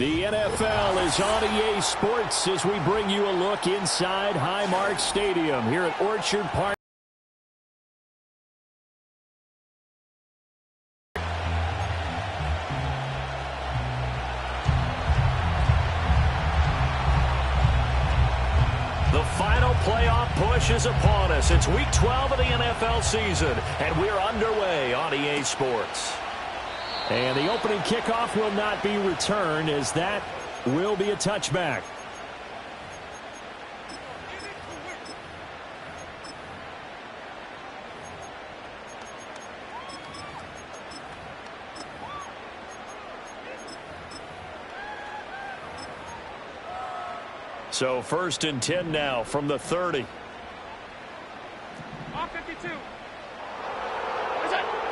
The NFL is on EA Sports as we bring you a look inside Highmark Stadium here at Orchard Park. The final playoff push is upon us. It's Week 12 of the NFL season, and we're underway on EA Sports. And the opening kickoff will not be returned, as that will be a touchback. So 1st and 10 now from the 30.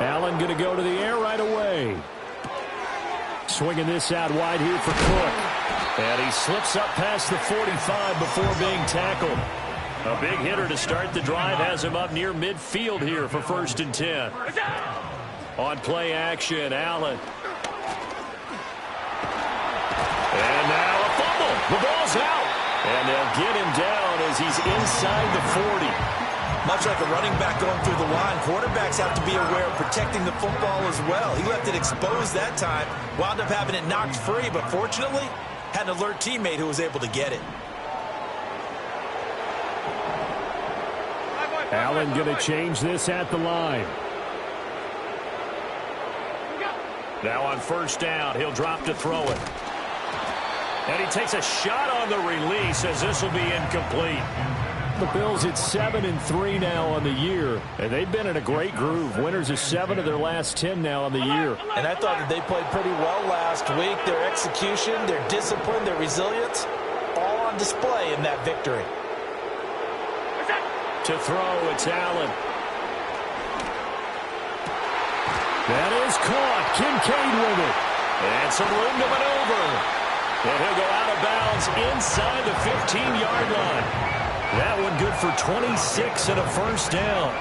Allen going to go to the air right away. Swinging this out wide here for Cook. And he slips up past the 45 before being tackled. A big hitter to start the drive has him up near midfield here for 1st and 10. On play action, Allen. And now a fumble. The ball's out. And they'll get him down as he's inside the 40. Much like a running back going through the line, quarterbacks have to be aware of protecting the football as well. He left it exposed that time, wound up having it knocked free, but fortunately, had an alert teammate who was able to get it. Allen going to change this at the line. Now on 1st down, he'll drop to throw it. And he takes a shot on the release as this will be incomplete. The Bills at 7-3 now on the year, and they've been in a great groove. Winners of 7 of their last 10 now on the year. And I thought that they played pretty well last week. Their execution, their discipline, their resilience, all on display in that victory. To throw, it's Allen. That is caught. Kincaid with it. And some room to maneuver. And he'll go out of bounds inside the 15-yard line. That one good for 26 and a 1st down.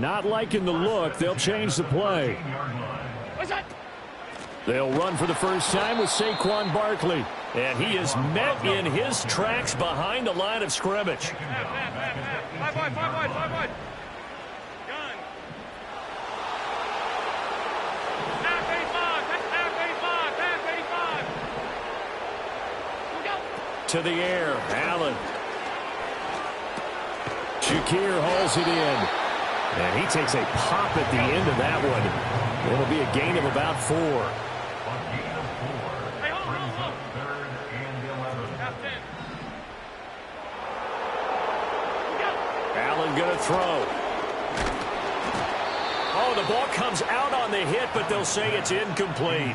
Not liking the look. They'll change the play. They'll run for the first time with Saquon Barkley. And he is met in his tracks behind the line of scrimmage. To the air, Allen. Shakir hauls it in. And he takes a pop at the end of that one. It'll be a gain of about 4. Allen going to throw. Oh, the ball comes out on the hit, but they'll say it's incomplete.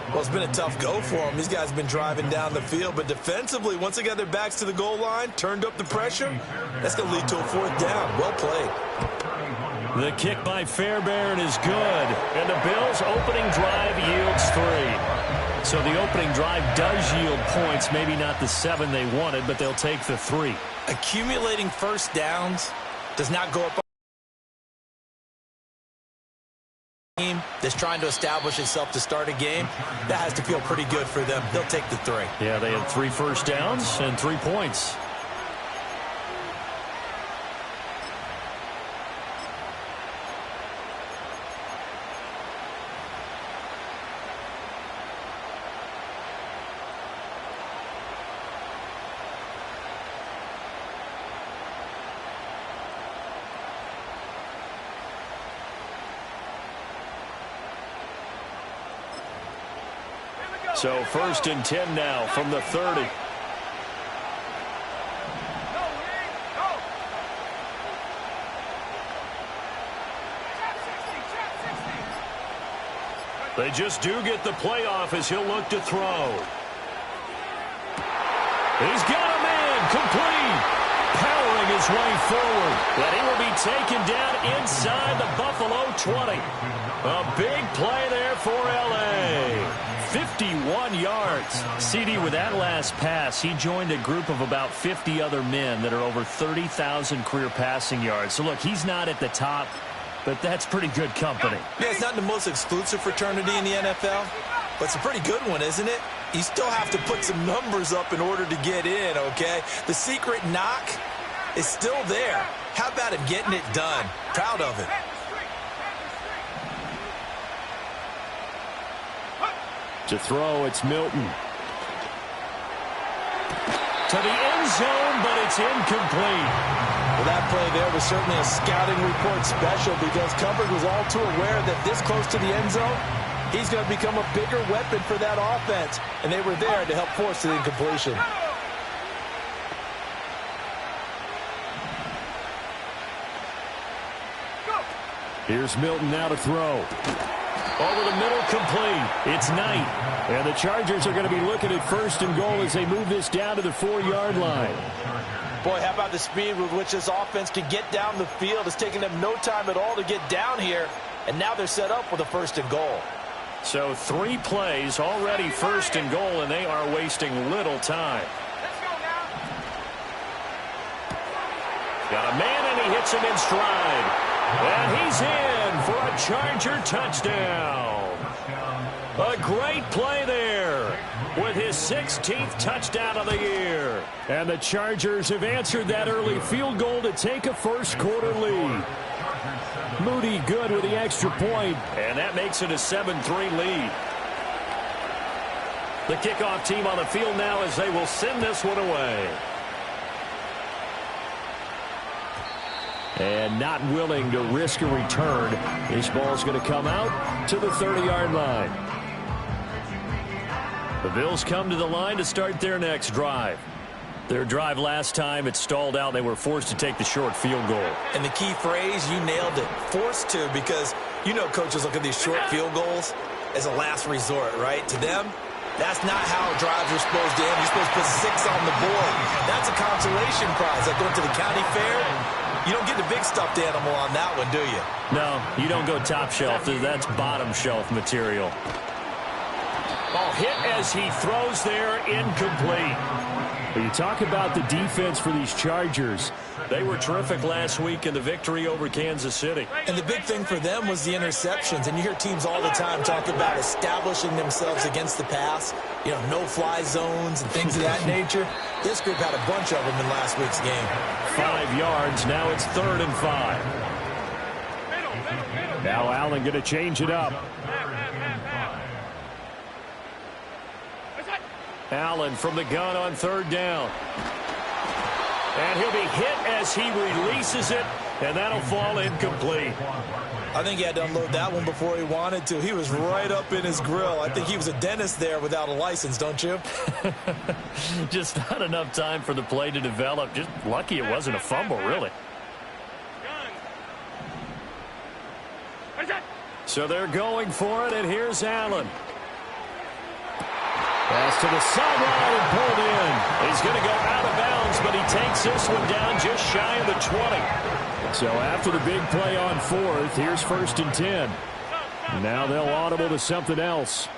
Well, it's been a tough go for them. These guys have been driving down the field, but defensively, once they got their backs to the goal line, turned up the pressure, that's going to lead to a 4th down. Well played. The kick by Fairbairn is good, and the Bills' opening drive yields 3. So the opening drive does yield points, maybe not the 7 they wanted, but they'll take the 3. Accumulating 1st downs does not go up team that's trying to establish itself to start a game. That has to feel pretty good for them. They'll take the 3. Yeah, they had 3 1st downs and 3 points. So 1st and 10 now from the 30. They just do get the playoff as he'll look to throw. He's got a man complete. Powering his way forward. But he will be taken down inside the Buffalo 20. A big play there for L.A. 51 yards. CD, with that last pass, he joined a group of about 50 other men that are over 30,000 career passing yards. So, look, he's not at the top but that's pretty good company. Yeah, it's not the most exclusive fraternity in the NFL, but it's a pretty good one, isn't it? You still have to put some numbers up in order to get in, okay? The secret knock is still there. How about him getting it done? Proud of it. To throw, it's Milton. To the end zone, but it's incomplete. Well, that play there was certainly a scouting report special because coverage was all too aware that this close to the end zone, he's going to become a bigger weapon for that offense, and they were there to help force the incompletion. Here's Milton now to throw. Over the middle, complete. It's Knight. And the Chargers are going to be looking at first and goal as they move this down to the 4-yard line. Boy, how about the speed with which this offense can get down the field? It's taking them no time at all to get down here. And now they're set up with a first and goal. So 3 plays already first and goal, and they are wasting little time. Let's go now. Got a man, and he hits him in stride. And he's in for a Charger touchdown. A great play there with his 16th touchdown of the year. And the Chargers have answered that early field goal to take a first-quarter lead. Moody good with the extra point, and that makes it a 7-3 lead. The kickoff team on the field now as they will send this one away. And not willing to risk a return. This ball's going to come out to the 30-yard line. The Bills come to the line to start their next drive. Their drive last time, it stalled out. They were forced to take the short field goal. And the key phrase, you nailed it, forced to, because you know coaches look at these short field goals as a last resort, right? To them, that's not how drives are supposed to end. You're supposed to put 6 on the board. That's a consolation prize. Like going to the county fair, you don't get the big stuffed animal on that one, do you? No, you don't go top shelf. That's bottom shelf material. Oh, hit as he throws there, incomplete. Well, you talk about the defense for these Chargers. They were terrific last week in the victory over Kansas City. And the big thing for them was the interceptions. And you hear teams all the time talk about establishing themselves against the pass, you know, no-fly zones and things of that nature. This group had a bunch of them in last week's game. 5 yards. Now it's 3rd and 5. Now Allen going to change it up. Allen from the gun on 3rd down. And he'll be hit as he releases it, and that'll fall incomplete. I think he had to unload that one before he wanted to. He was right up in his grill. I think he was a dentist there without a license, don't you? Just not enough time for the play to develop. Just lucky it wasn't a fumble, really. So they're going for it, and here's Allen. Pass to the sideline and pulled in. He's going to go out of bounds, but he takes this one down just shy of the 20. So after the big play on 4th, here's 1st and 10. Now they'll audible to something else.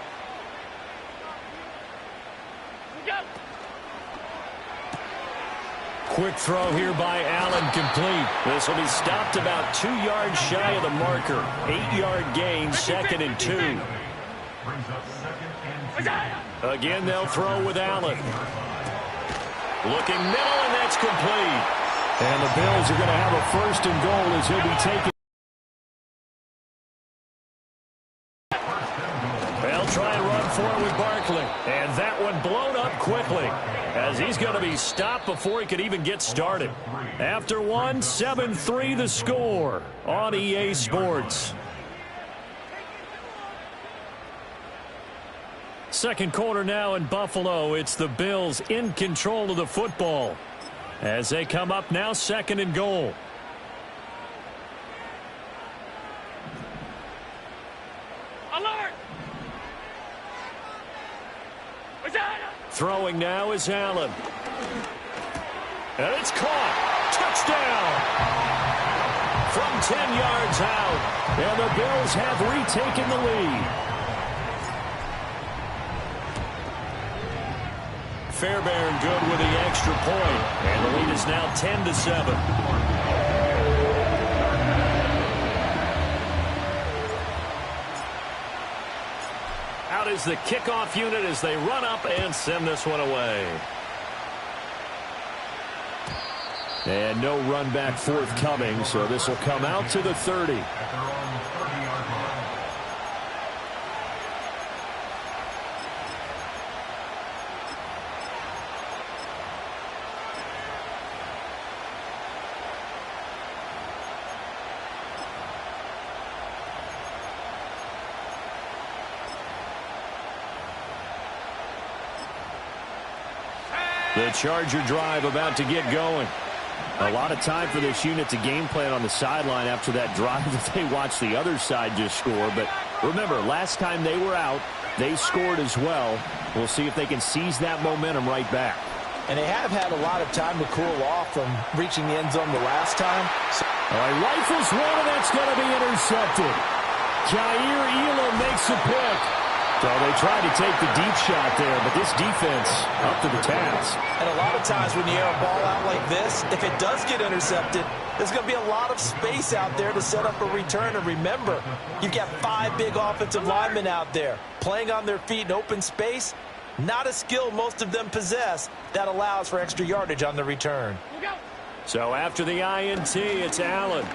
Quick throw here by Allen, complete. This will be stopped about 2 yards shy of the marker. 8-yard gain, 2nd and 2. Again, they'll throw with Allen. Looking middle, and that's complete. And the Bills are going to have a 1st and goal as he'll be taken. They'll try and run for it with Barkley. And that one blown up quickly as he's going to be stopped before he could even get started. After one, 7-3 the score on EA Sports. Second quarter now in Buffalo. It's the Bills in control of the football as they come up now 2nd and goal. Alert! Throwing now is Allen. And it's caught. Touchdown! From 10 yards out. And the Bills have retaken the lead. Fairbairn good with the extra point. And the lead is now 10-7. is the kickoff unit as they run up and send this one away. And no run back forthcoming, so this will come out to the 30. The Charger drive about to get going. A lot of time for this unit to game plan on the sideline after that drive that they watched the other side just score. But remember, last time they were out, they scored as well. We'll see if they can seize that momentum right back. And they have had a lot of time to cool off from reaching the end zone the last time. All right, rifles one, and that's going to be intercepted. Jair Elam makes a pick. So they tried to take the deep shot there, but this defense up to the task. And a lot of times when you air a ball out like this, if it does get intercepted, there's going to be a lot of space out there to set up a return. And remember, you've got 5 big offensive linemen out there playing on their feet in open space. Not a skill most of them possess that allows for extra yardage on the return. So after the INT, it's Allen.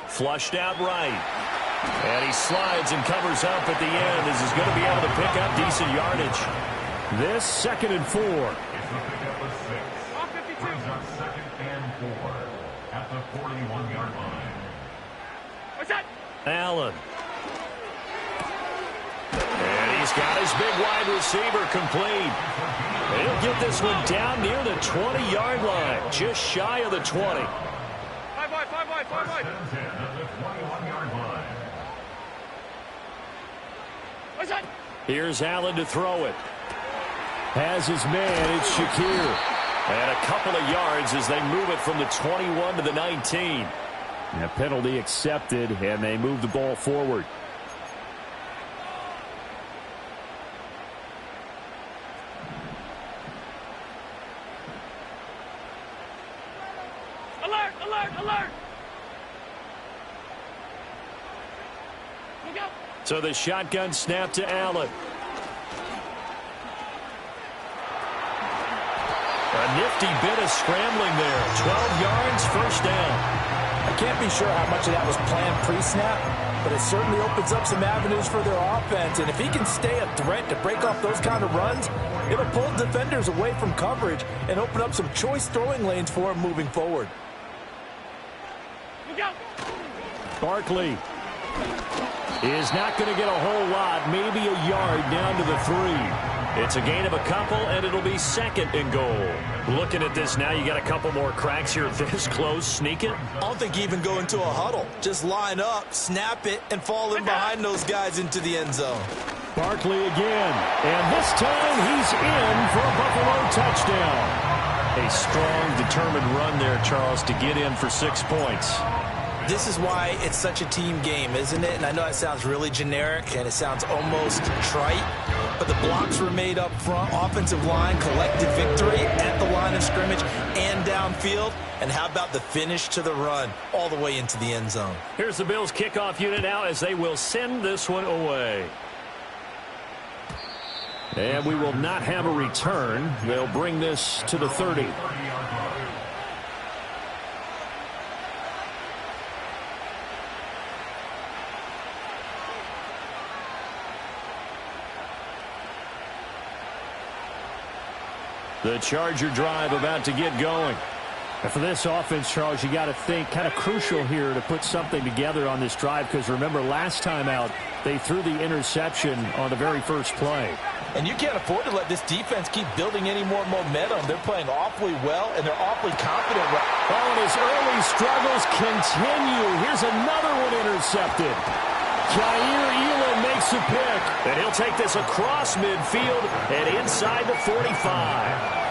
Flushed out right. And he slides and covers up at the end as he's going to be able to pick up decent yardage. This 2nd and 4. What's that? Allen. And he's got his big wide receiver complete. He'll get this one down near the 20-yard line, just shy of the 20. 5 wide. What's that? Here's Allen to throw it. Has his man, it's Shakir. And a couple of yards as they move it from the 21 to the 19. And a penalty accepted, and they move the ball forward. Alert! Look out! So the shotgun snap to Allen. A nifty bit of scrambling there. 12 yards, first down. I can't be sure how much of that was planned pre-snap, but it certainly opens up some avenues for their offense. And if he can stay a threat to break off those kind of runs, it'll pull defenders away from coverage and open up some choice throwing lanes for him moving forward. Look out! Barkley is not going to get a whole lot, maybe a yard down to the 3. It's a gain of a couple, and it'll be 2nd and goal. Looking at this now, you got a couple more cracks here this close. Sneak it. I don't think you even go into a huddle. Just line up, snap it, and fall in behind those guys into the end zone. Barkley again, and this time he's in for a Buffalo touchdown. A strong, determined run there, Charles, to get in for 6 points. This is why it's such a team game, isn't it? And I know it sounds really generic and it sounds almost trite, but the blocks were made up front. Offensive line collected victory at the line of scrimmage and downfield. And how about the finish to the run all the way into the end zone? Here's the Bills kickoff unit now as they will send this one away. And we will not have a return. They'll bring this to the 30. The Charger drive about to get going. And for this offense, Charles, you got to think kind of crucial here to put something together on this drive, because remember last time out they threw the interception on the very first play. And you can't afford to let this defense keep building any more momentum. They're playing awfully well, and they're awfully confident. Oh, and his early struggles continue. Here's another one intercepted. Jair Elam makes a pick, and he'll take this across midfield and inside the 45.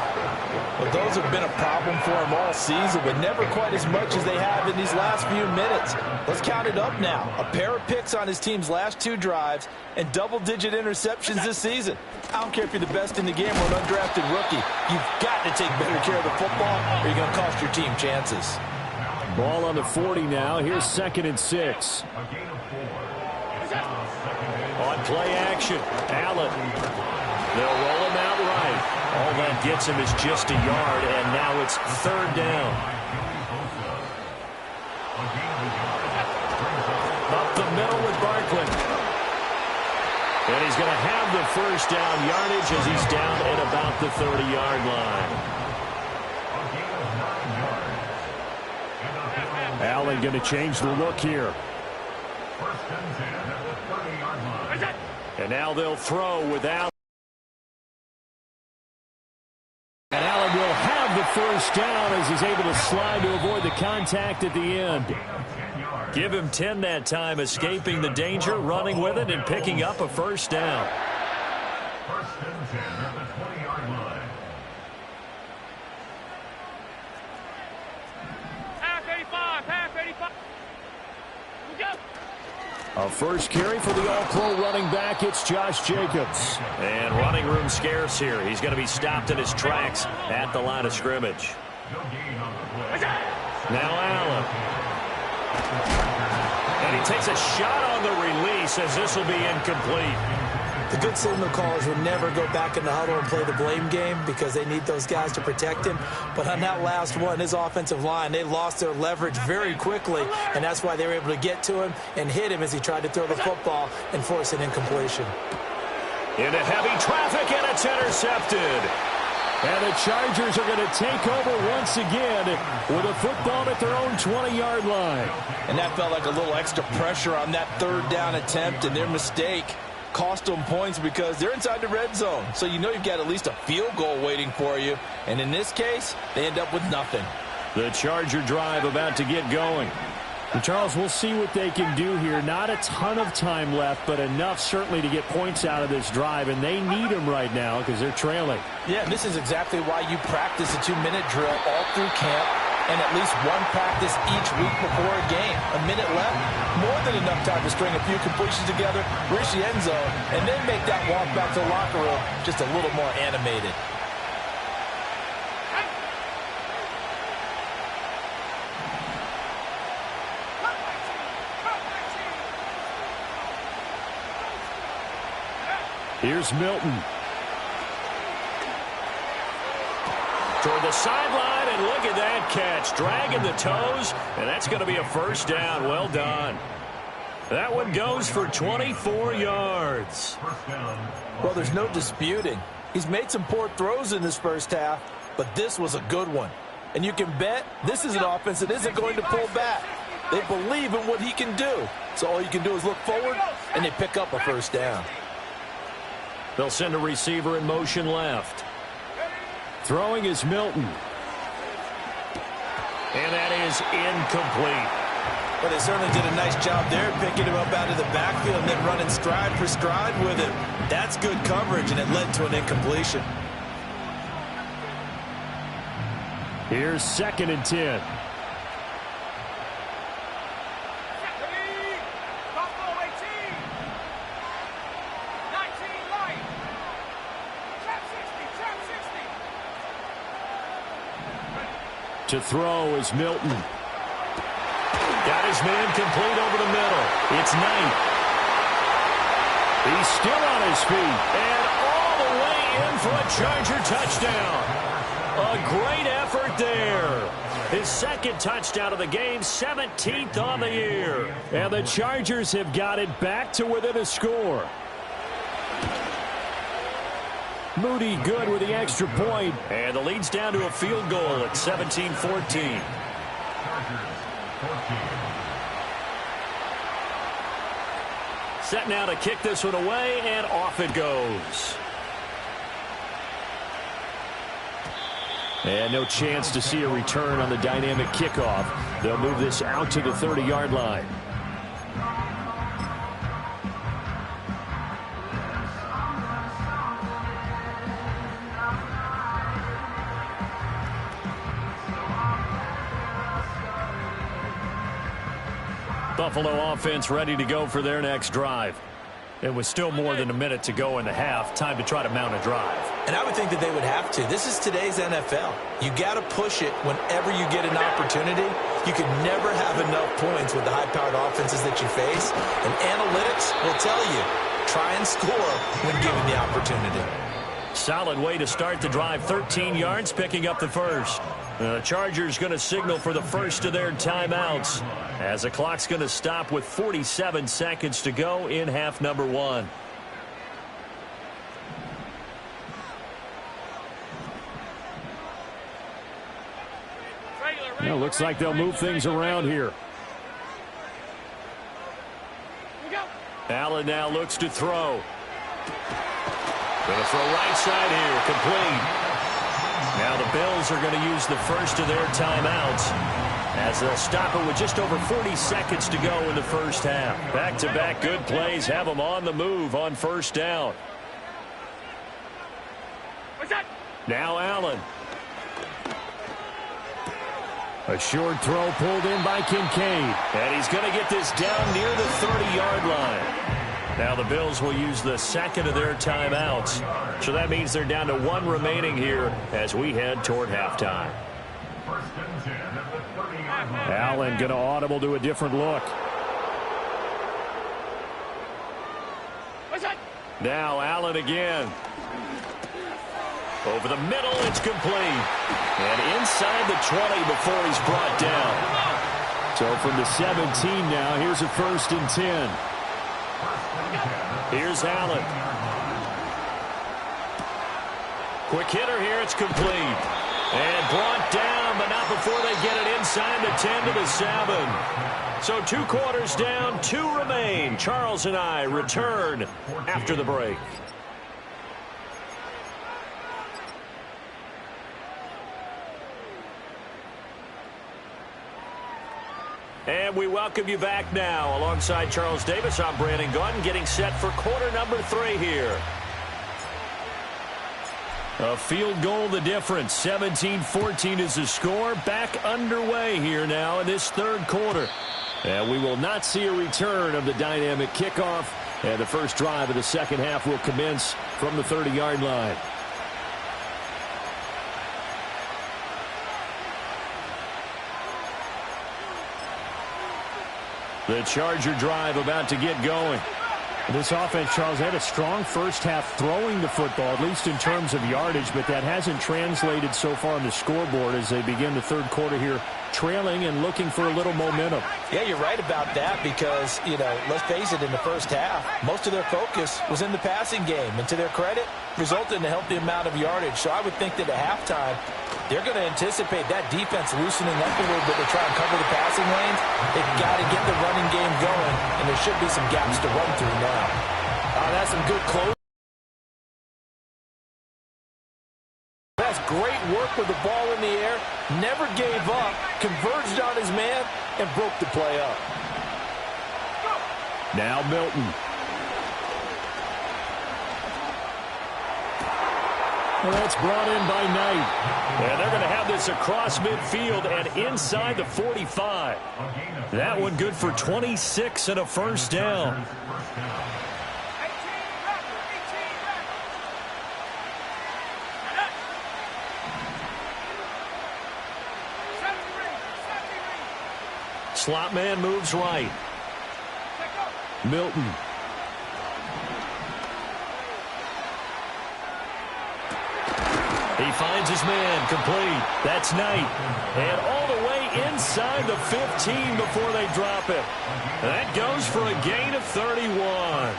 Well, those have been a problem for him all season, but never quite as much as they have in these last few minutes. Let's count it up now. A pair of picks on his team's last 2 drives and double-digit interceptions this season. I don't care if you're the best in the game or an undrafted rookie. You've got to take better care of the football or you're going to cost your team chances. Ball on the 40 now. Here's 2nd and 6. On play action. Allen. They'll roll him out right. All that gets him is just a yard, and now it's third down. Up the middle with Barkley. And he's going to have the first down yardage as he's down at about the 30-yard line. Allen going to change the look here. And now they'll throw with Allen. And Allen will have the first down as he's able to slide to avoid the contact at the end. Give him 10 that time, escaping the danger, running with it, and picking up a first down. First and 10 at the 20-yard line. Half 85, half 85. We go. A first carry for the All-Pro running back. It's Josh Jacobs. And running room scarce here. He's going to be stopped in his tracks at the line of scrimmage. Now Allen. And he takes a shot on the release as this will be incomplete. The good signal callers will never go back in the huddle and play the blame game because they need those guys to protect him. But on that last one, his offensive line, they lost their leverage very quickly, and that's why they were able to get to him and hit him as he tried to throw the football and force an incompletion. Into heavy traffic, and it's intercepted. And the Chargers are going to take over once again with a football at their own 20-yard line. And that felt like a little extra pressure on that third down attempt, and their mistake cost them points because they're inside the red zone. So you know you've got at least a field goal waiting for you. And in this case, they end up with nothing. The Charger drive about to get going. And Charles, we'll see what they can do here. Not a ton of time left, but enough certainly to get points out of this drive. And they need them right now because they're trailing. Yeah, and this is exactly why you practice a 2-minute drill all through camp and at least one practice each week before a game. A minute left, more than enough time to string a few completions together, reach the end zone, and then make that walk back to the locker room just a little more animated. Here's Milton. Toward the sideline, and look at that catch. Dragging the toes, and that's going to be a first down. Well done. That one goes for 24 yards. Well, there's no disputing. He's made some poor throws in this first half, but this was a good one. And you can bet this is an offense that isn't going to pull back. They believe in what he can do. So all you can do is look forward, and they pick up a first down. They'll send a receiver in motion left. Throwing is Milton. And that is incomplete. But they certainly did a nice job there, picking him up out of the backfield and then running stride for stride with him. That's good coverage, and it led to an incompletion. Here's 2nd and 10. To throw is Milton. Got his man complete over the middle. It's Knight. He's still on his feet. And all the way in for a Charger touchdown. A great effort there. His 2nd touchdown of the game, 17th on the year. And the Chargers have got it back to within a score. Moody good with the extra point. And the lead's down to a field goal at 17-14. Set now to kick this one away, and off it goes. And no chance to see a return on the dynamic kickoff. They'll move this out to the 30-yard line. Buffalo offense ready to go for their next drive. It was still more than a minute to go in the half. Time to try to mount a drive. And I would think that they would have to. This is today's NFL. You got to push it whenever you get an opportunity. You can never have enough points with the high-powered offenses that you face. And analytics will tell you, try and score when given the opportunity. Solid way to start the drive. 13 yards, picking up the first. The Chargers going to signal for the first of their timeouts as the clock's going to stop with 47 seconds to go in half number one. Well, looks like they'll move things around here. Allen now looks to throw. Going to throw right side here, complete. Now the Bills are going to use the first of their timeouts as they'll stop it with just over 40 seconds to go in the first half. Back-to-back good plays have them on the move on first down. Now Allen. A short throw pulled in by Kincaid. And he's going to get this down near the 30-yard line. Now the Bills will use the second of their timeouts. So that means they're down to one remaining here as we head toward halftime. Allen going to audible to a different look. Now Allen again. Over the middle, it's complete. And inside the 20 before he's brought down. So from the 17 now, here's a 1st and 10. Here's Allen. Quick hitter here, it's complete. And brought down, but not before they get it inside the 10 to the 7. So 2 quarters down, 2 remain. Charles and I return after the break. And we welcome you back now. Alongside Charles Davis, I'm Brandon Gunn, getting set for quarter number 3 here. A field goal the difference. 17-14 is the score. Back underway here now in this third quarter. And we will not see a return of the dynamic kickoff. And the first drive of the second half will commence from the 30-yard line. The Charger drive about to get going. This offense, Charles, had a strong first half throwing the football, at least in terms of yardage, but that hasn't translated so far on the scoreboard as they begin the third quarter here, trailing and looking for a little momentum. Yeah, you're right about that because, let's face it, in the first half, most of their focus was in the passing game. And to their credit, resulted in a healthy amount of yardage. So I would think that at halftime, they're going to anticipate that defense loosening up a little bit to try and cover the passing lanes. They've got to get the running game going, and there should be some gaps to run through now. That's some good close. That's great work with the ball in the air. Never gave up, converged on his man, and broke the play up. Now Milton. Well, that's brought in by Knight. And they're going to have this across midfield and inside the 45. That one good for 26 and a first down. Slot man moves right. Milton. He finds his man, complete. That's Knight. And all the way inside the 15 before they drop it. That goes for a gain of 31.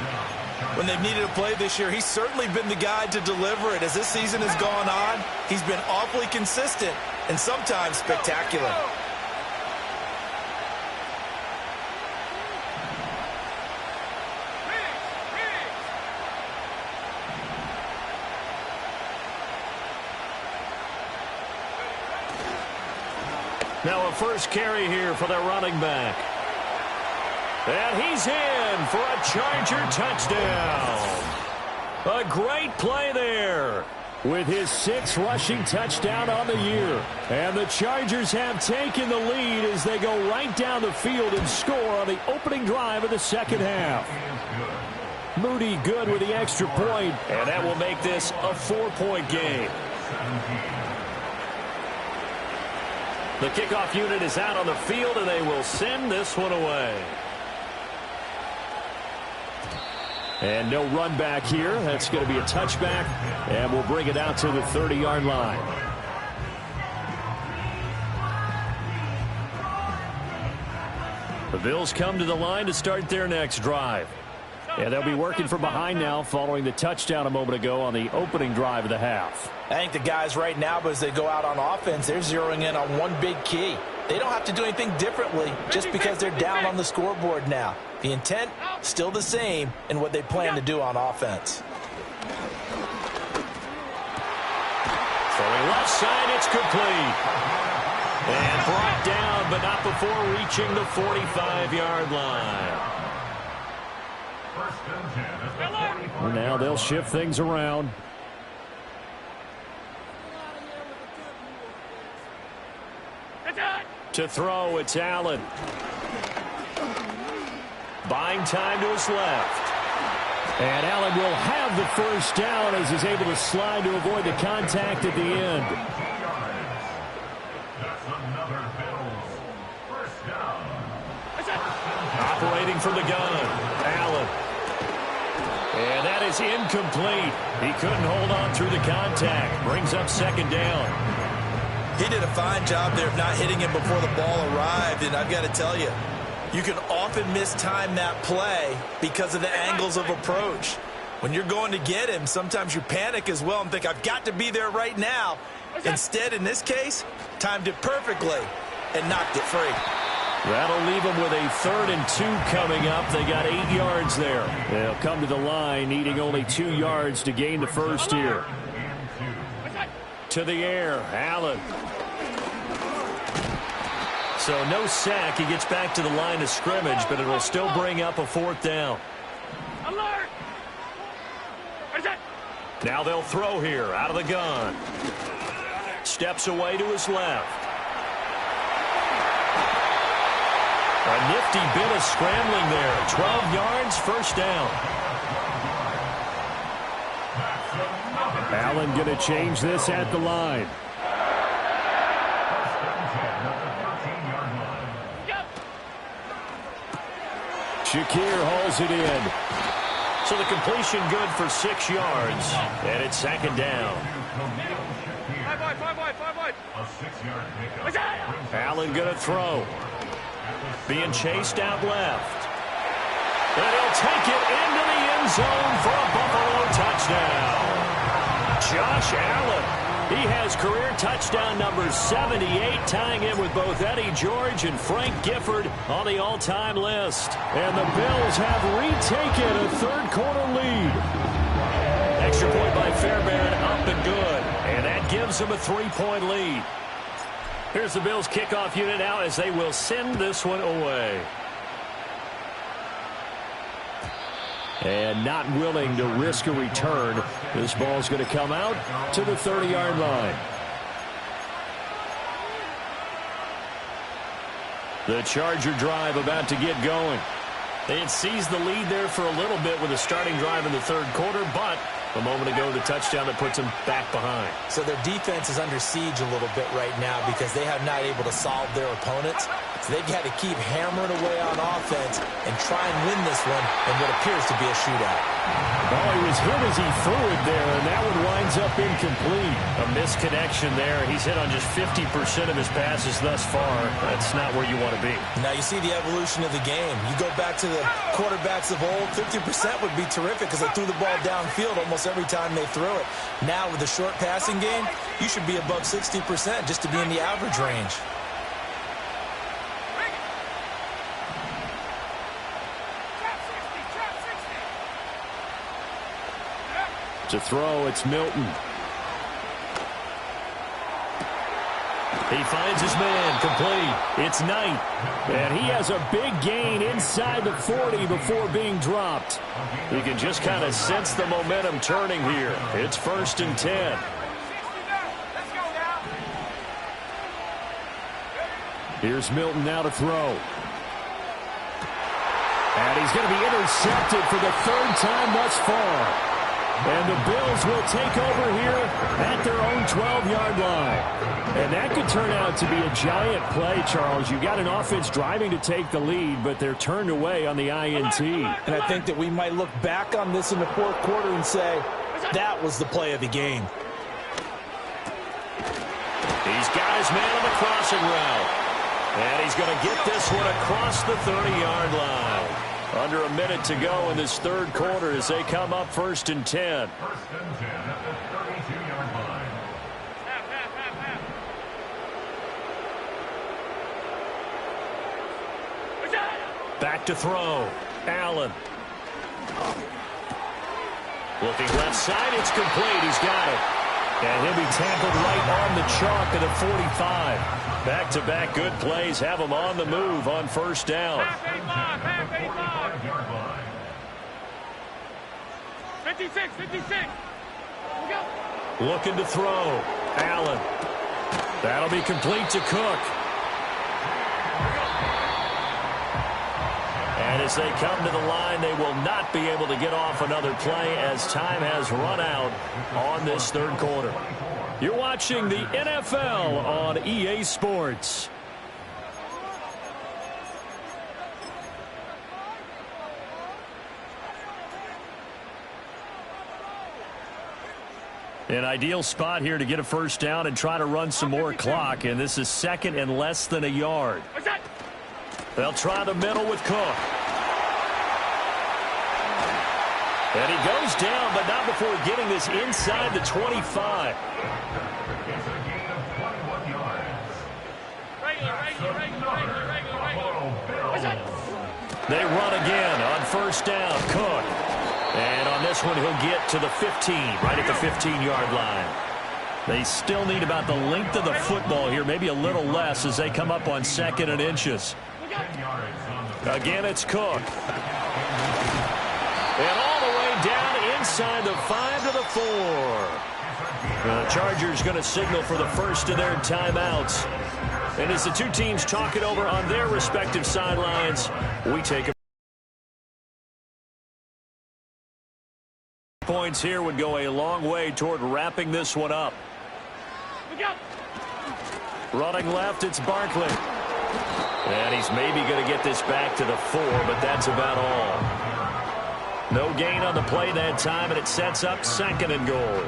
When they've needed a play this year, he's certainly been the guy to deliver it. As this season has gone on, he's been awfully consistent and sometimes spectacular. Now a first carry here for their running back. And he's in for a Charger touchdown. A great play there with his 6th rushing touchdown on the year. And the Chargers have taken the lead as they go right down the field and score on the opening drive of the second half. Moody good with the extra point, and that will make this a 4-point game. The kickoff unit is out on the field, and they will send this one away. And no run back here. That's going to be a touchback, and we'll bring it out to the 30-yard line. The Bills come to the line to start their next drive. And they'll be working from behind now following the touchdown a moment ago on the opening drive of the half. I think the guys right now, as they go out on offense, they're zeroing in on one big key. They don't have to do anything differently just because they're down on the scoreboard now. The intent, still the same in what they plan to do on offense. Throwing left side, it's complete. And brought down, but not before reaching the 45-yard line. And now they'll shift things around. To throw, it's Allen. Buying time to his left. And Allen will have the first down as he's able to slide to avoid the contact at the end. Operating from the gun, Allen. And that is incomplete. He couldn't hold on through the contact. Brings up second down. He did a fine job there of not hitting him before the ball arrived, and I've got to tell you, you can often mistime that play because of the angles of approach. When you're going to get him, sometimes you panic as well and think, I've got to be there right now. Instead, in this case, timed it perfectly and knocked it free. That'll leave them with a 3rd and 2 coming up. They got 8 yards there. They'll come to the line needing only 2 yards to gain the first here. To the air, Allen. So no sack. He gets back to the line of scrimmage, but it will still bring up a 4th down. Alert! Now they'll throw here out of the gun. Steps away to his left. A nifty bit of scrambling there. 12 yards, first down. Allen going to change this at the line. Shakir hauls it in. So the completion good for 6 yards. And it's second down. 5 wide. Allen going to throw. Being chased out left. And he'll take it into the end zone for a Buffalo touchdown. Josh Allen. He has career touchdown number 78, tying in with both Eddie George and Frank Gifford on the all-time list. And the Bills have retaken a third-quarter lead. Extra point by Fairbairn, up and good. And that gives them a 3-point lead. Here's the Bills kickoff unit now as they will send this one away. And not willing to risk a return. This ball's going to come out to the 30-yard line. The Charger drive about to get going. They had seized the lead there for a little bit with a starting drive in the third quarter, but a moment ago the touchdown that puts them back behind. So their defense is under siege a little bit right now because they have not able to solve their opponents. So they've got to keep hammering away on offense and try and win this one in what appears to be a shootout. Oh, he was hit as he threw it there, and that one winds up incomplete. A misconnection there. He's hit on just 50% of his passes thus far. That's not where you want to be. Now you see the evolution of the game. You go back to the quarterbacks of old, 50% would be terrific because they threw the ball downfield almost every time they threw it. Now with the short passing game, you should be above 60% just to be in the average range. To throw, it's Milton. He finds his man, complete. It's Knight. And he has a big gain inside the 40 before being dropped. You can just kind of sense the momentum turning here. It's 1st and 10. Here's Milton now to throw. And he's going to be intercepted for the 3rd time thus far. And the Bills will take over here at their own 12-yard line. And that could turn out to be a giant play, Charles. You got an offense driving to take the lead, but they're turned away on the INT. And I think that we might look back on this in the fourth quarter and say, that was the play of the game. He's got his man on the crossing route. And he's going to get this one across the 30-yard line. Under a minute to go in this third quarter as they come up 1st and 10. 1st and 10 at the 32-yard line. Back to throw. Allen. Looking left side. It's complete. He's got it. And he'll be tackled right on the chalk at the 45. Back-to-back good plays have him on the move on first down. 56. Looking to throw. Allen. That'll be complete to Cook. And as they come to the line, they will not be able to get off another play as time has run out on this third quarter. You're watching the NFL on EA Sports. An ideal spot here to get a first down and try to run some more clock, and this is 2nd and less than a yard. They'll try the middle with Cook. And he goes down, but not before getting this inside the 25. It's a gain of 21 yards. They run again on first down. Cook. And on this one, he'll get to the 15, right at the 15-yard line. They still need about the length of the football here, maybe a little less as they come up on 2nd and inches. Again, it's Cook. And all the way down inside the 5 to the 4. The Chargers going to signal for the first of their timeouts. And as the two teams talk it over on their respective sidelines, we take a points here would go a long way toward wrapping this one up. Running left, it's Barkley. And he's maybe going to get this back to the 4, but that's about all. No gain on the play that time, and it sets up 2nd and goal.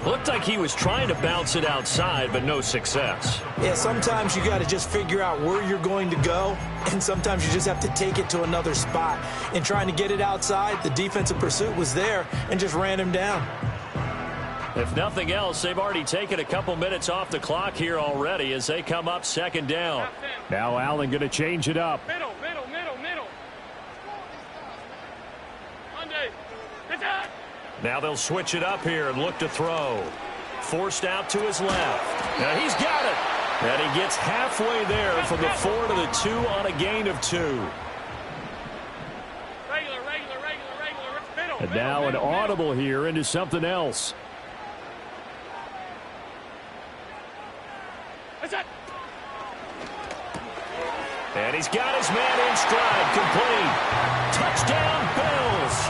Looked like he was trying to bounce it outside, but no success. Yeah, sometimes you got to just figure out where you're going to go, and sometimes you just have to take it to another spot. In trying to get it outside, the defensive pursuit was there and just ran him down. If nothing else, they've already taken a couple minutes off the clock here already as they come up 2nd down. Now Allen going to change it up. Middle. Now they'll switch it up here and look to throw. Forced out to his left. Now he's got it. And he gets halfway there from the 4 to the 2 on a gain of 2. And now an audible here into something else. And he's got his man in stride. Complete. Touchdown, Bills.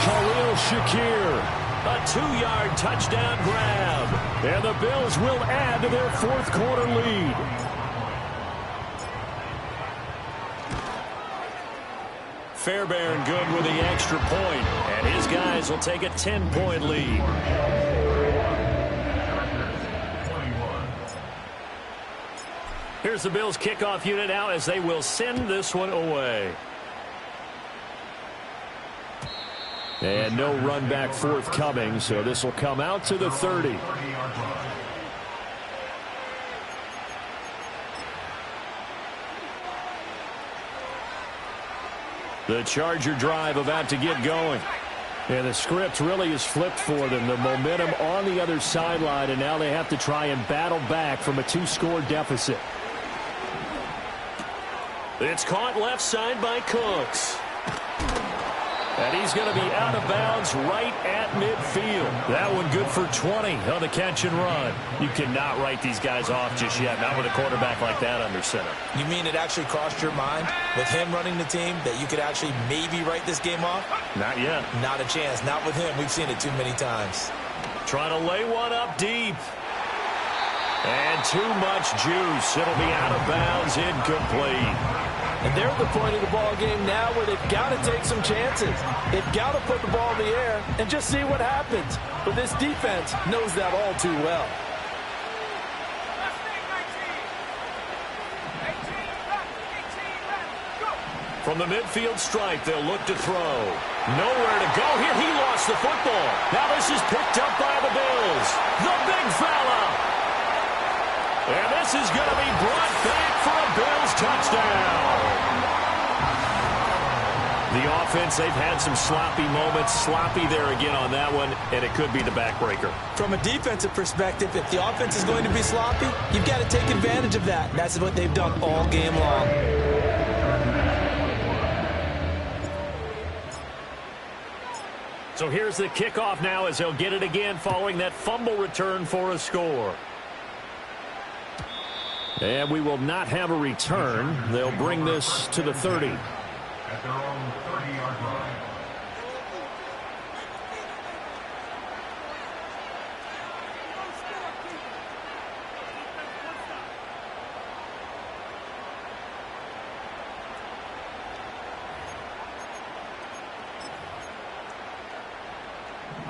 Khalil Shakir. A 2-yard touchdown grab. And the Bills will add to their fourth quarter lead. Fairbairn good with the extra point. And his guys will take a 10-point lead. Here's the Bills kickoff unit out as they will send this one away. And no run back forthcoming, so this will come out to the 30. The Charger drive about to get going. And the script really is flipped for them. The momentum on the other sideline, and now they have to try and battle back from a 2-score deficit. It's caught left side by Cooks. And he's going to be out of bounds right at midfield. That one good for 20 on the catch and run. You cannot write these guys off just yet, not with a quarterback like that under center. You mean it actually crossed your mind with him running the team that you could actually maybe write this game off? Not yet. Not a chance. Not with him. We've seen it too many times. Trying to lay one up deep. And too much juice. It'll be out of bounds, incomplete. And they're at the point of the ball game now where they've got to take some chances. They've got to put the ball in the air and just see what happens. But this defense knows that all too well. From the midfield stripe, they'll look to throw. Nowhere to go here. He lost the football. Now this is picked up by the Bills. The big fella. And this is going to be brought back for a Bills touchdown. The offense, they've had some sloppy moments. Sloppy there again on that one, and it could be the backbreaker. From a defensive perspective, if the offense is going to be sloppy, you've got to take advantage of that. And that's what they've done all game long. So here's the kickoff now as they'll get it again following that fumble return for a score. And we will not have a return. They'll bring this to the 30. At their own 30-yard line.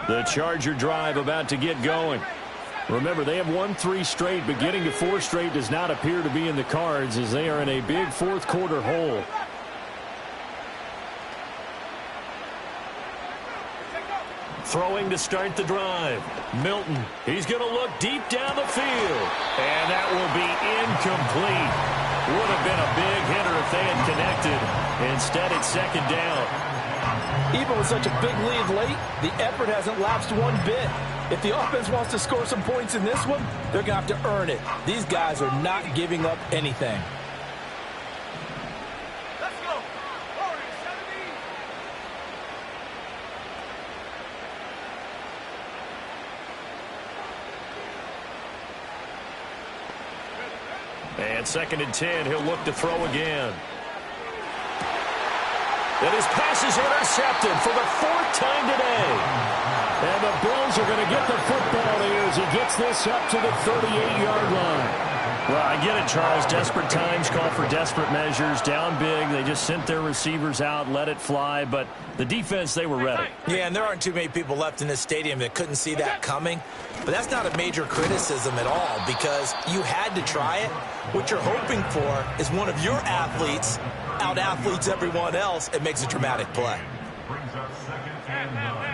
The Charger drive about to get going. Remember, they have won 3 straight, but getting to 4 straight does not appear to be in the cards as they are in a big fourth quarter hole. Throwing to start the drive. Milton, he's going to look deep down the field. And that will be incomplete. Would have been a big hitter if they had connected. Instead, it's second down. Even with such a big lead late, the effort hasn't lapsed one bit. If the offense wants to score some points in this one, they're going to have to earn it. These guys are not giving up anything. Let's go. Forward, 70. And second and 10, he'll look to throw again. And his pass is intercepted for the 4th time today. And the Bills are going to get the football here as he gets this up to the 38-yard line. Well, I get it, Charles. Desperate times call for desperate measures. Down big, they just sent their receivers out, let it fly. But the defense, they were ready. Yeah, and there aren't too many people left in this stadium that couldn't see that coming. But that's not a major criticism at all because you had to try it. What you're hoping for is one of your athletes out-athletes everyone else and makes a dramatic play. Brings up second and 9.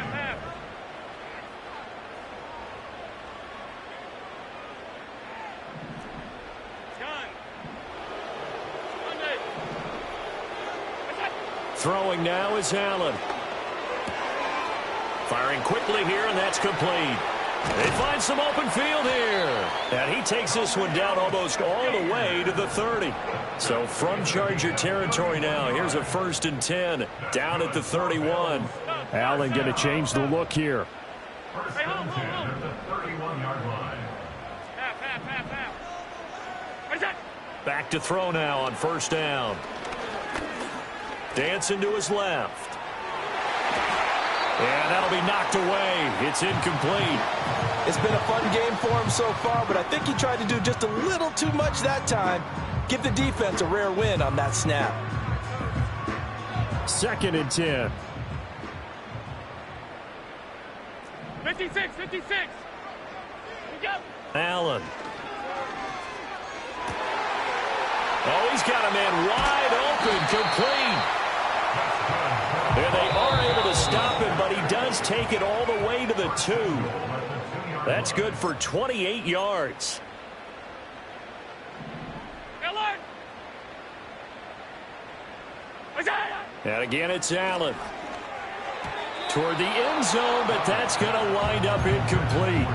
Throwing now is Allen. Firing quickly here, and that's complete. They find some open field here. And he takes this one down almost all the way to the 30. So from Charger territory now, here's a 1st and 10 down at the 31. Allen going to change the look here. First and 10 at the 31-yard line. Back to throw now on 1st down. Dancing to his left. And that'll be knocked away. It's incomplete. It's been a fun game for him so far, but I think he tried to do just a little too much that time. Give the defense a rare win on that snap. 2nd and 10. 56, 56. Here we go. Allen. Oh, he's got a man wide open, complete. And they are able to stop him, but he does take it all the way to the 2. That's good for 28 yards. And again, it's Allen. Toward the end zone, but that's going to wind up incomplete.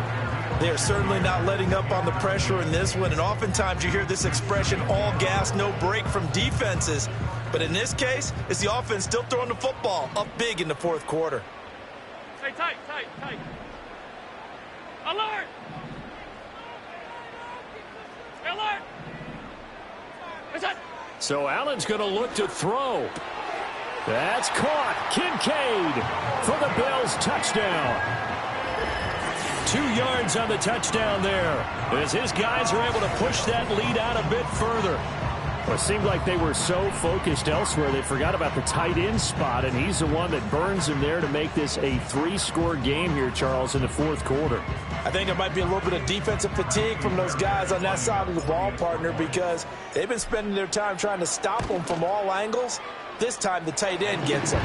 They are certainly not letting up on the pressure in this one, and oftentimes you hear this expression, all gas, no break from defenses. But in this case, it's the offense still throwing the football up big in the fourth quarter. Stay tight, tight, tight. Alert! Alert! So Allen's going to look to throw. That's caught. Kincaid for the Bills touchdown. 2 yards on the touchdown there, as his guys are able to push that lead out a bit further. Well, it seemed like they were so focused elsewhere they forgot about the tight end spot, and he's the one that burns him there to make this a 3-score game here, Charles, in the fourth quarter. I think it might be a little bit of defensive fatigue from those guys on that side of the ball, partner, because they've been spending their time trying to stop them from all angles. This time the tight end gets him.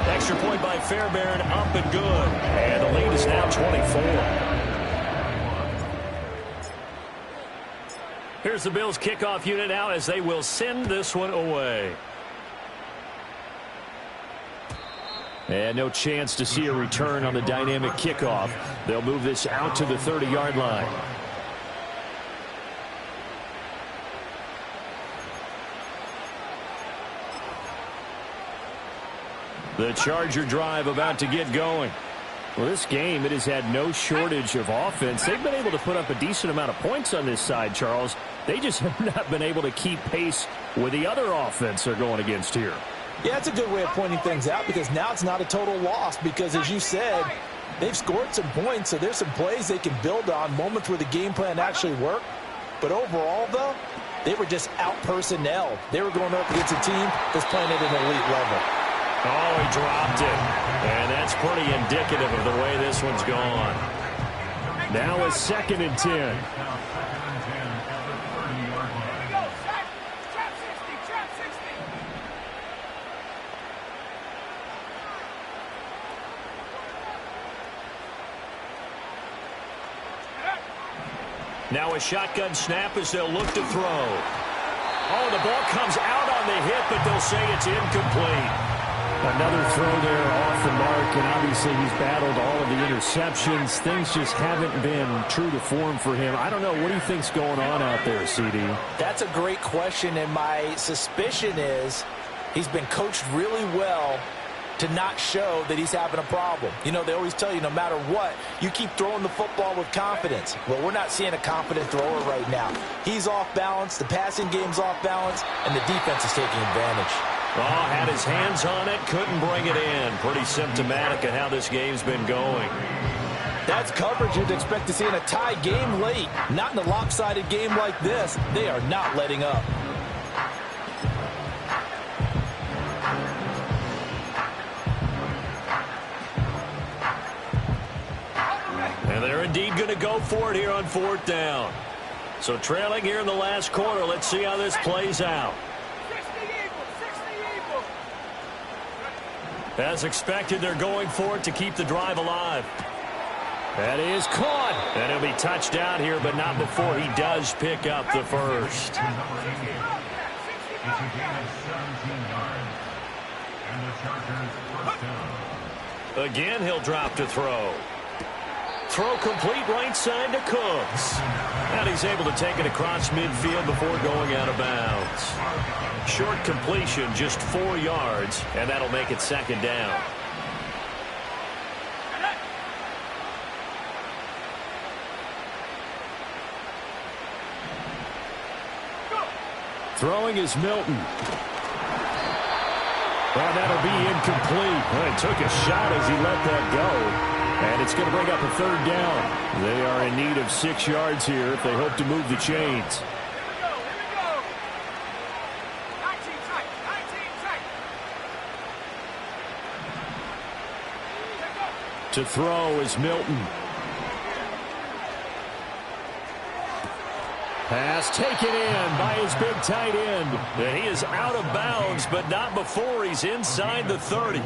Extra point by Fairbairn, up and good. And the lead is now 24. Here's the Bills kickoff unit now as they will send this one away. And no chance to see a return on the dynamic kickoff. They'll move this out to the 30-yard line. The Charger drive about to get going. Well, this game, it has had no shortage of offense. They've been able to put up a decent amount of points on this side, Charles. They just have not been able to keep pace with the other offense they're going against here. Yeah, it's a good way of pointing things out because now it's not a total loss because, as you said, they've scored some points, so there's some plays they can build on, moments where the game plan actually worked. But overall, though, they were just out-personnel. They were going up against a team that's playing at an elite level. Oh, he dropped it. And that's pretty indicative of the way this one's gone. Now a 2nd and 10. Now a shotgun snap as they'll look to throw. Oh, the ball comes out on the hit, but they'll say it's incomplete. Another throw there off the mark, and obviously he's battled all of the interceptions. Things just haven't been true to form for him. I don't know. What do you think's going on out there, CD? That's a great question, and my suspicion is he's been coached really well to not show that he's having a problem. You know, they always tell you no matter what, you keep throwing the football with confidence. Well, we're not seeing a confident thrower right now. He's off balance, the passing game's off balance, and the defense is taking advantage. Oh, had his hands on it, couldn't bring it in. Pretty symptomatic of how this game's been going. That's coverage you'd expect to see in a tie game late. Not in a lopsided game like this. They are not letting up. And they're indeed going to go for it here on 4th down. So trailing here in the last quarter, let's see how this plays out. As expected, they're going for it to keep the drive alive. That is caught. And he'll be touched out here, but not before he does pick up the first. Again, he'll drop to throw. Throw complete right side to Cooks. And he's able to take it across midfield before going out of bounds. Short completion, just 4 yards, and that'll make it 2nd down. Throwing is Milton. Well, that'll be incomplete. Well, he took a shot as he let that go. And it's going to bring up a 3rd down. They are in need of 6 yards here if they hope to move the chains. To throw is Milton. Pass taken in by his big tight end. And he is out of bounds, but not before he's inside the 30.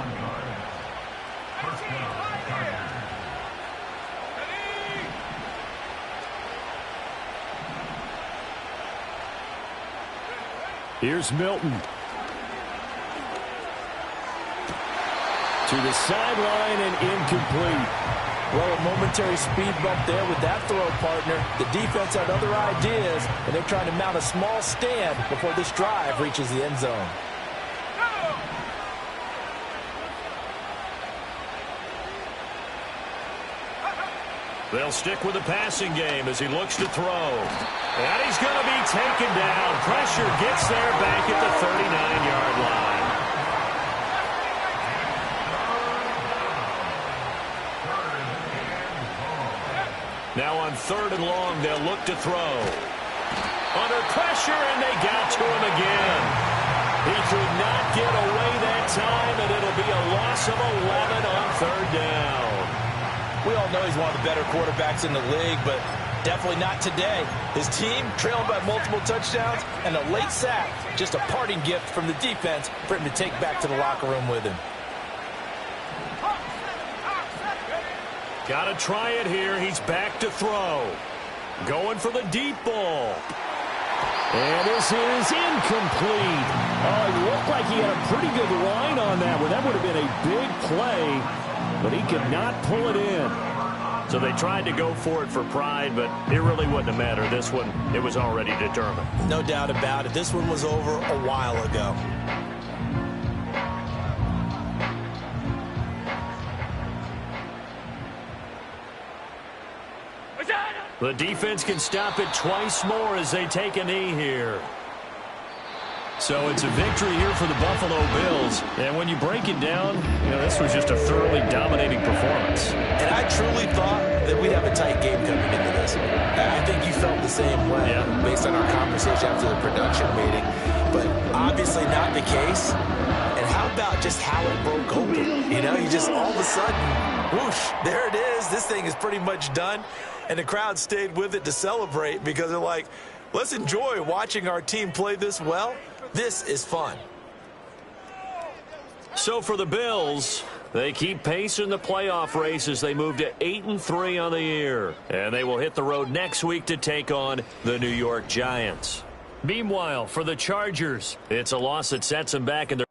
Here's Milton. To the sideline and incomplete. Well, a momentary speed bump there with that throw, partner. The defense had other ideas, and they're trying to mount a small stand before this drive reaches the end zone. They'll stick with the passing game as he looks to throw. And he's going to be taken down. Pressure gets there back at the 39-yard line. Now on 3rd and long, they'll look to throw. Under pressure, and they got to him again. He could not get away that time, and it'll be a loss of 11 on 3rd down. We all know he's one of the better quarterbacks in the league, but definitely not today. His team trailing by multiple touchdowns, and a late sack, just a parting gift from the defense for him to take back to the locker room with him. Got to try it here. He's back to throw. Going for the deep ball. And this is incomplete. Oh, it looked like he had a pretty good line on that one. That would have been a big play, but he could not pull it in. So they tried to go for it for pride, but it really wouldn't have mattered. This one, it was already determined. No doubt about it. This one was over a while ago. The defense can stop it twice more as they take a knee here. So it's a victory here for the Buffalo Bills. And when you break it down, you know, this was just a thoroughly dominating performance. And I truly thought that we'd have a tight game coming into this. I think you felt the same way based on our conversation after the production meeting. But obviously not the case. And how about just how it broke open? You know, you just all of a sudden, whoosh, there it is. This thing is pretty much done. And the crowd stayed with it to celebrate because they're like, let's enjoy watching our team play this well. This is fun. So for the Bills, they keep pace in the playoff race as they move to 8-3 on the year. And they will hit the road next week to take on the New York Giants. Meanwhile, for the Chargers, it's a loss that sets them back in their